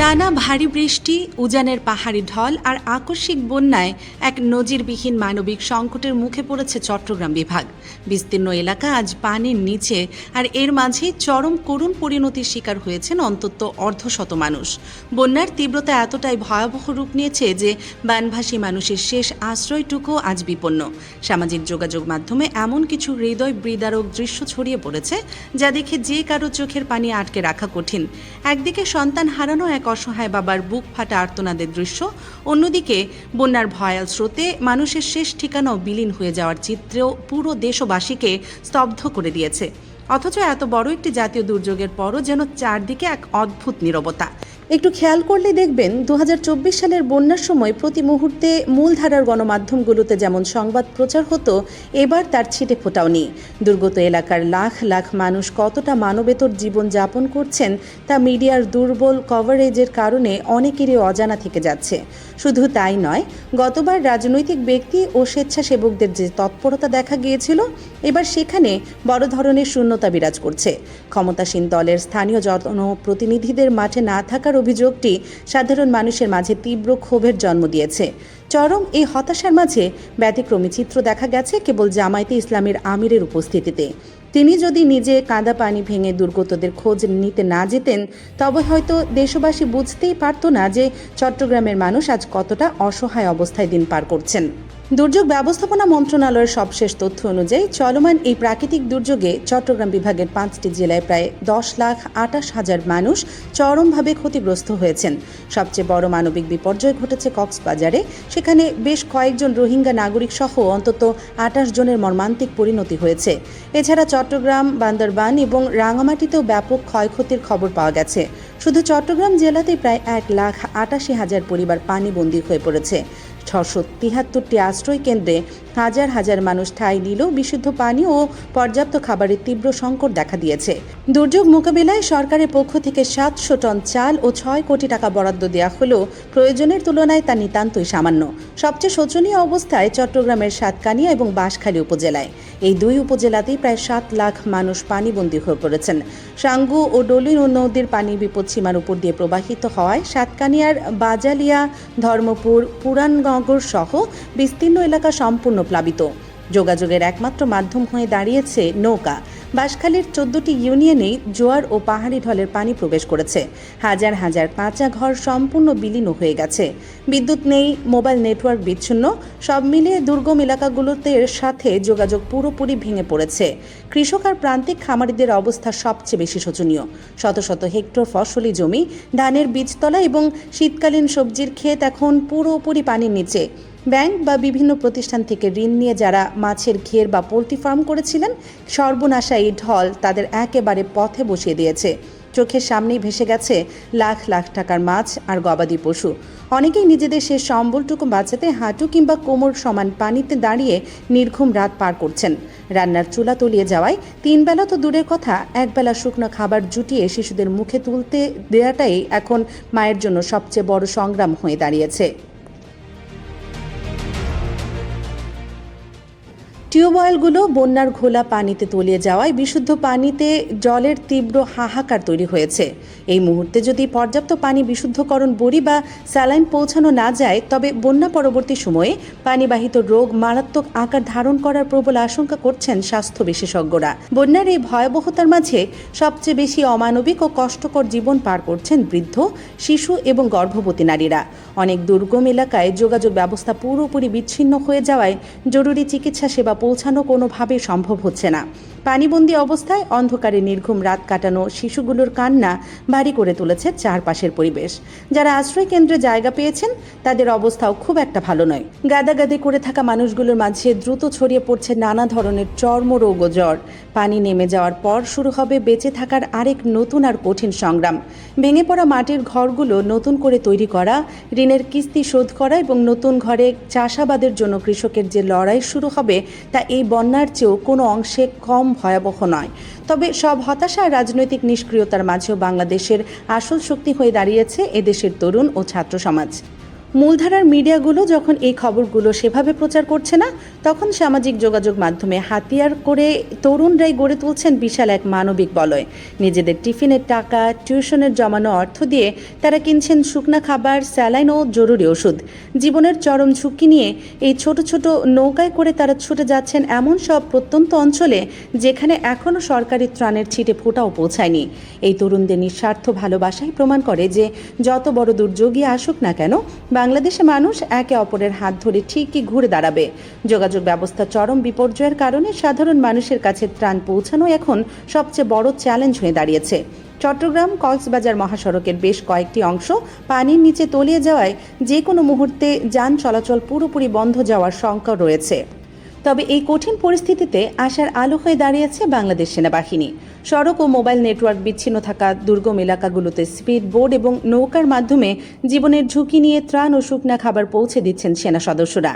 টানা ভারী বৃষ্টি, উজানের পাহাড়ি ঢল আর আকস্মিক বন্যায় এক নজিরবিহীন মানবিক সংকটের মুখে পড়েছে চট্টগ্রাম বিভাগ। বিস্তীর্ণ এলাকা আজ পানির নিচে, আর এর মাঝে চরম করুণ পরিণতির শিকার হয়েছেন অন্তত অর্ধশত মানুষ। বন্যার তীব্রতা এতটাই ভয়াবহ রূপ নিয়েছে যে বানভাসী মানুষের শেষ আশ্রয়টুকু আজ বিপন্ন। সামাজিক যোগাযোগ মাধ্যমে এমন কিছু হৃদয় বিদারক দৃশ্য ছড়িয়ে পড়েছে যা দেখে যে কারো চোখের পানি আটকে রাখা কঠিন। একদিকে সন্তান হারানো এক অসহায় বাবার বুক ফাটা আর্তনাদের দৃশ্য, অন্যদিকে বন্যার ভয়াল স্রোতে মানুষের শেষ ঠিকানাও বিলীন হয়ে যাওয়ার চিত্রেও পুরো দেশবাসীকে স্তব্ধ করে দিয়েছে। অথচ এত বড় একটি জাতীয় দুর্যোগের পরও যেন চারদিকে এক অদ্ভুত নীরবতা। একটু খেয়াল করলে দেখবেন ২০২৪ সালের বন্যার সময় প্রতি মুহূর্তে মূলধারার গণমাধ্যমগুলোতে যেমন সংবাদ প্রচার হতো, এবার তার ছিটে ফোটাও নেই। দুর্গত এলাকার লাখ লাখ মানুষ কতটা মানবেতর জীবন যাপন করছেন তা মিডিয়ার দুর্বল কভারেজের কারণে অনেকেরই অজানা থেকে যাচ্ছে। শুধু তাই নয়, গতবার রাজনৈতিক ব্যক্তি ও স্বেচ্ছাসেবকদের যে তৎপরতা দেখা গিয়েছিল, এবার সেখানে বড় ধরনের শূন্যতা বিরাজ করছে। ক্ষমতাসীন দলের স্থানীয় জনপ্রতিনিধিদের মাঠে না থাকার অভিযোগটি সাধারণ মানুষের মাঝে তীব্র ক্ষোভের জন্ম দিয়েছে। চরম এই হতাশার মাঝে ব্যতিক্রমী চিত্র দেখা গেছে কেবল জামায়াতে ইসলামের আমিরের উপস্থিতিতে। তিনি যদি নিজে কাদা পানি ভেঙে দুর্গতদের খোঁজ নিতে না যেতেন, তবে হয়তো দেশবাসী বুঝতেই পারত না যে চট্টগ্রামের মানুষ আজ কতটা অসহায় অবস্থায় দিন পার করছেন। দুর্যোগ ব্যবস্থাপনা মন্ত্রণালয়ের সবশেষ তথ্য অনুযায়ী চলমান এই প্রাকৃতিক দুর্যোগে চট্টগ্রাম বিভাগের ৫টি জেলায় প্রায় ১০,২৮,০০০ মানুষ চরমভাবে ক্ষতিগ্রস্ত হয়েছেন। সবচেয়ে বড় মানবিক বিপর্যয় ঘটেছে কক্সবাজারে। সেখানে বেশ কয়েকজন রোহিঙ্গা নাগরিক সহ অন্তত ২৮ জনের মর্মান্তিক পরিণতি হয়েছে। এছাড়া চট্টগ্রাম, বান্দরবান এবং রাঙামাটিতেও ব্যাপক ক্ষয়ক্ষতির খবর পাওয়া গেছে। শুধু চট্টগ্রাম জেলাতেই প্রায় ১,৮৮,০০০ পরিবার পানিবন্দী হয়ে পড়েছে। ৬৭৩টি আশ্রয় কেন্দ্রে হাজার হাজার মানুষ ঠাঁই নিলেও বিশুদ্ধ পানি ও পর্যাপ্ত খাবারের তীব্র সংকট দেখা দিয়েছে। দুর্যোগ মোকাবিলায় সরকারের পক্ষ থেকে ৭০০ টন চাল ও ৬ কোটি টাকা বরাদ্দ দেওয়া হলেও প্রয়োজনের তুলনায় তা নিতান্তই সামান্য। সবচেয়ে শোচনীয় অবস্থায় চট্টগ্রামের সাতকানিয়া এবং বাঁশখালী উপজেলায়। এই দুই উপজেলাতেই প্রায় ৭ লাখ মানুষ পানিবন্দী হয়ে পড়েছেন। সাঙ্গু ও ডলি নদীর পানি বিপদসীমার উপর দিয়ে প্রবাহিত হওয়ায় সাতকানিয়ার বাজালিয়া, ধর্মপুর, পুরাননগর সহ বিস্তীর্ণ এলাকা সম্পূর্ণ প্লাবিত। যোগাযোগের একমাত্র মাধ্যম হয়ে দাঁড়িয়েছে নৌকা। বাঁশখালীর ১৪টি ইউনিয়নেই জোয়ার ও পাহাড়ি ঢলের পানি প্রবেশ করেছে। হাজার হাজার কাঁচা ঘর সম্পূর্ণ বিলীন হয়ে গেছে। বিদ্যুৎ নেই, মোবাইল নেটওয়ার্ক বিচ্ছিন্ন। সব মিলিয়ে দুর্গম এলাকাগুলোতে সাথে যোগাযোগ পুরোপুরি ভেঙে পড়েছে। কৃষক আর প্রান্তিক খামারিদের অবস্থা সবচেয়ে বেশি শোচনীয়। শত শত হেক্টর ফসলি জমি, ধানের বীজতলা এবং শীতকালীন সবজির ক্ষেত এখন পুরোপুরি পানির নিচে। ব্যাংক বা বিভিন্ন প্রতিষ্ঠান থেকে ঋণ নিয়ে যারা মাছের ঘের বা পোল্ট্রি ফার্ম করেছিলেন, সর্বনাশা এই ঢল তাদের একেবারে পথে বসিয়ে দিয়েছে। চোখের সামনেই ভেসে গেছে লাখ লাখ টাকার মাছ আর গবাদি পশু। অনেকেই নিজেদের শেষ সম্বলটুকু বাঁচাতে হাঁটু কিংবা কোমর সমান পানিতে দাঁড়িয়ে নির্ঘুম রাত পার করছেন। রান্নার চুলা তলিয়ে যাওয়ায় ৩ বেলা তো দূরের কথা, একবেলা শুকনো খাবার জুটিয়ে শিশুদের মুখে তুলতে দেওয়াটাই এখন মায়ের জন্য সবচেয়ে বড় সংগ্রাম হয়ে দাঁড়িয়েছে। টিউবওয়েলগুলো বন্যার ঘোলা পানিতে তলিয়ে যাওয়ায় বিশুদ্ধ পানিতে জলের তীব্র হাহাকার তৈরি হয়েছে। এই মুহূর্তে যদি পর্যাপ্ত পানি বিশুদ্ধকরণ বড়ি বা স্যালাইন পৌঁছানো না যায়, তবে বন্যা পরবর্তী সময়ে পানিবাহিত রোগ মারাত্মক আকার ধারণ করার প্রবল আশঙ্কা করছেন স্বাস্থ্য বিশেষজ্ঞরা। বন্যার এই ভয়াবহতার মাঝে সবচেয়ে বেশি অমানবিক ও কষ্টকর জীবন পার করছেন বৃদ্ধ, শিশু এবং গর্ভবতী নারীরা। অনেক দুর্গম এলাকায় যোগাযোগ ব্যবস্থা পুরোপুরি বিচ্ছিন্ন হয়ে যাওয়ায় জরুরি চিকিৎসা সেবা পৌঁছানো কোনোভাবেই সম্ভব হচ্ছে না। পানিবন্দী অবস্থায় অন্ধকারে নির্ঘুম রাত কাটানো শিশুগুলোর কান্না ভারী করে তুলেছে চারপাশের পরিবেশ। যারা আশ্রয় কেন্দ্রে জায়গা পেয়েছেন তাদের অবস্থাও খুব একটা ভালো নয়। গাদাগাদি করে থাকা মানুষগুলোর মাঝে দ্রুত ছড়িয়ে পড়ছে নানা ধরনের চর্মরোগ ও জ্বর। পানি নেমে যাওয়ার পর শুরু হবে বেঁচে থাকার আরেক নতুন আর কঠিন সংগ্রাম। ভেঙে পড়া মাটির ঘরগুলো নতুন করে তৈরি করা, ঋণের কিস্তি শোধ করা এবং নতুন ঘরে চাষাবাদের জন্য কৃষকের যে লড়াই শুরু হবে তা এই বন্যার চেয়েও কোনো অংশে কম ভয়াবহ নয়। তবে সব হতাশা আর রাজনৈতিক নিষ্ক্রিয়তার মাঝেও বাংলাদেশের আসল শক্তি হয়ে দাঁড়িয়েছে এদেশের তরুণ ও ছাত্র সমাজ। মূলধারার মিডিয়াগুলো যখন এই খবরগুলো সেভাবে প্রচার করছে না, তখন সামাজিক যোগাযোগ মাধ্যমে হাতিয়ার করে তরুণরাই গড়ে তুলছেন বিশাল এক মানবিক বলয়। নিজেদের টিফিনের টাকা, টিউশনের জমানো অর্থ দিয়ে তারা কিনছেন শুকনা খাবার, স্যালাইন ও জরুরি ওষুধ। জীবনের চরম ঝুঁকি নিয়ে এই ছোট ছোট নৌকায় করে তারা ছুটে যাচ্ছেন এমন সব প্রত্যন্ত অঞ্চলে যেখানে এখনও সরকারি ত্রাণের ছিটে ফোঁটাও পৌঁছায়নি। এই তরুণদের নিঃস্বার্থ ভালোবাসাই প্রমাণ করে যে যত বড় দুর্যোগই আসুক না কেন, বাংলাদেশে মানুষ একে অপরের হাত ধরে ঠিকই ঘুরে দাঁড়াবে। যোগাযোগ ব্যবস্থা চরম বিপর্যয়ের কারণে সাধারণ মানুষের কাছে ত্রাণ পৌঁছানো এখন সবচেয়ে বড় চ্যালেঞ্জ হয়ে দাঁড়িয়েছে। চট্টগ্রাম কক্সবাজার মহাসড়কের বেশ কয়েকটি অংশ পানির নিচে তলিয়ে যাওয়ায় যে কোনো মুহূর্তে যান চলাচল পুরোপুরি বন্ধ যাওয়ার শঙ্কা রয়েছে। তবে এই কঠিন পরিস্থিতিতে আশার আলো হয়ে দাঁড়িয়েছে বাংলাদেশ সেনাবাহিনী। সড়ক ও মোবাইল নেটওয়ার্ক বিচ্ছিন্ন থাকা দুর্গম এলাকাগুলোতে স্পিড বোট এবং নৌকার মাধ্যমে জীবনের ঝুঁকি নিয়ে ত্রাণ ও শুকনা খাবার পৌঁছে দিচ্ছেন সেনা সদস্যরা।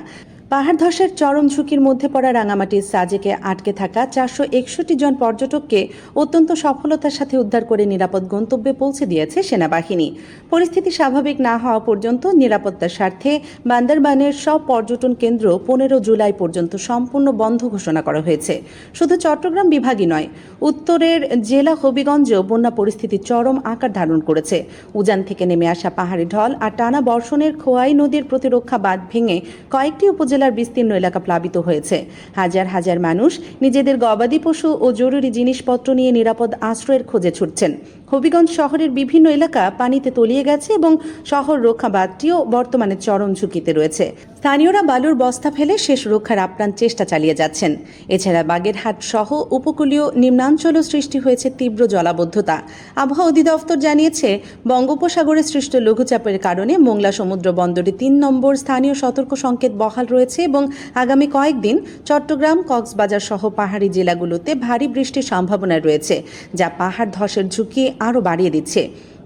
পাহাড় ধসের চরম ঝুঁকির মধ্যে পড়া রাঙামাটির সাজেকে আটকে থাকা 461 জন পর্যটককে অত্যন্ত সফলতার সাথে উদ্ধার করে নিরাপদ গন্তব্যে পৌঁছে দিয়েছে সেনাবাহিনী। পরিস্থিতি স্বাভাবিক না হওয়া পর্যন্ত নিরাপত্তার স্বার্থে বান্দরবানের সব পর্যটন কেন্দ্র 15 জুলাই পর্যন্ত সম্পূর্ণ বন্ধ ঘোষণা করা হয়েছে। শুধু চট্টগ্রাম বিভাগই নয়, উত্তরের জেলা হবিগঞ্জেও বন্যা পরিস্থিতি চরম আকার ধারণ করেছে। উজান থেকে নেমে আসা পাহাড়ি ঢল আর টানা বর্ষণের খোয়াই নদীর প্রতিরক্ষা বাঁধ ভেঙে কয়েকটি উপজেলার বিস্তীর্ণ এলাকা প্লাবিত হয়েছে। হাজার হাজার মানুষ নিজেদের গবাদি পশু ও জরুরি জিনিসপত্র নিয়ে নিরাপদ আশ্রয়ের খোঁজে ছুটছেন। হবিগঞ্জ শহরের বিভিন্ন এলাকা পানিতে তলিয়ে গেছে এবং শহর রক্ষা বাঁধটিও বর্তমানে চরম ঝুঁকিতে রয়েছে। স্থানীয়রা বালুর বস্তা ফেলে শেষ রক্ষার আপ্রাণ চেষ্টা চালিয়ে যাচ্ছেন। এছাড়া বাগেরহাট সহ উপকূলীয় নিম্নাঞ্চলও সৃষ্টি হয়েছে তীব্র জলাবদ্ধতা। আবহাওয়া অধিদপ্তর জানিয়েছে, বঙ্গোপসাগরে সৃষ্ট লঘুচাপের কারণে মোংলা সমুদ্র বন্দরে 3 নম্বর স্থানীয় সতর্ক সংকেত বহাল রয়েছে এবং আগামী কয়েকদিন চট্টগ্রাম, কক্সবাজার সহ পাহাড়ি জেলাগুলোতে ভারী বৃষ্টির সম্ভাবনা রয়েছে, যা পাহাড় ধসের ঝুঁকি আরও বাড়িয়ে দিচ্ছে।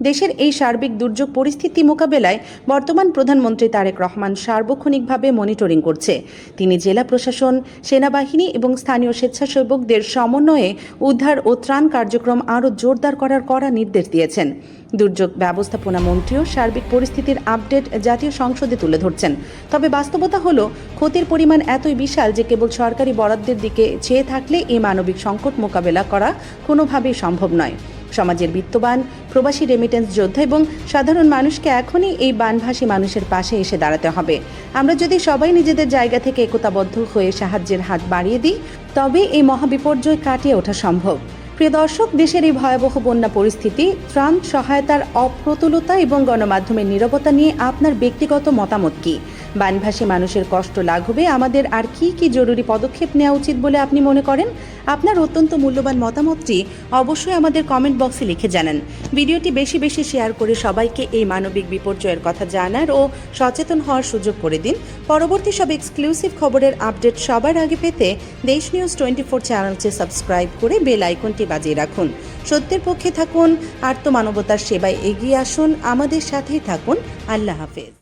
দেশের এই সার্বিক দুর্যোগ পরিস্থিতি মোকাবেলায় বর্তমান প্রধানমন্ত্রী তারেক রহমান সার্বক্ষণিকভাবে মনিটরিং করছে। তিনি জেলা প্রশাসন, সেনাবাহিনী এবং স্থানীয় স্বেচ্ছাসেবকদের সমন্বয়ে উদ্ধার ও ত্রাণ কার্যক্রম আরও জোরদার করার কড়া নির্দেশ দিয়েছেন। দুর্যোগ ব্যবস্থাপনা মন্ত্রীও সার্বিক পরিস্থিতির আপডেট জাতীয় সংসদে তুলে ধরছেন। তবে বাস্তবতা হলো, ক্ষতির পরিমাণ এতই বিশাল যে কেবল সরকারি বরাদ্দের দিকে চেয়ে থাকলে এই মানবিক সংকট মোকাবেলা করা কোনোভাবেই সম্ভব নয়। সমাজের বিত্তবান, প্রবাসী রেমিটেন্স যোদ্ধা এবং সাধারণ মানুষকে এখনই এই বানভাসী মানুষের পাশে এসে দাঁড়াতে হবে। আমরা যদি সবাই নিজেদের জায়গা থেকে একতাবদ্ধ হয়ে সাহায্যের হাত বাড়িয়ে দিই, তবে এই মহাবিপর্যয় কাটিয়ে ওঠা সম্ভব। প্রিয় দর্শক, দেশের এই ভয়াবহ বন্যা পরিস্থিতি, ত্রাণ সহায়তার অপ্রতুলতা এবং গণমাধ্যমের নীরবতা নিয়ে আপনার ব্যক্তিগত মতামত কি? বানভাসী মানুষের কষ্ট লাঘবে আমাদের আর কি জরুরি পদক্ষেপ নেওয়া উচিত বলে আপনি মনে করেন? আপনার অত্যন্ত মূল্যবান মতামতটি অবশ্যই আমাদের কমেন্ট বক্সে লিখে জানান। ভিডিওটি বেশি বেশি শেয়ার করে সবাইকে এই মানবিক বিপর্যয়ের কথা জানার ও সচেতন হওয়ার সুযোগ করে দিন। পরবর্তী সব এক্সক্লুসিভ খবরের আপডেট সবার আগে পেতে দেশ নিউজ 24 চ্যানেলটি সাবস্ক্রাইব করে বেল আইকনটি বাজিয়ে রাখুন। সত্যের পক্ষে থাকুন, আর্তমানবতার সেবায় এগিয়ে আসুন, আমাদের সাথেই থাকুন। আল্লাহ হাফেজ।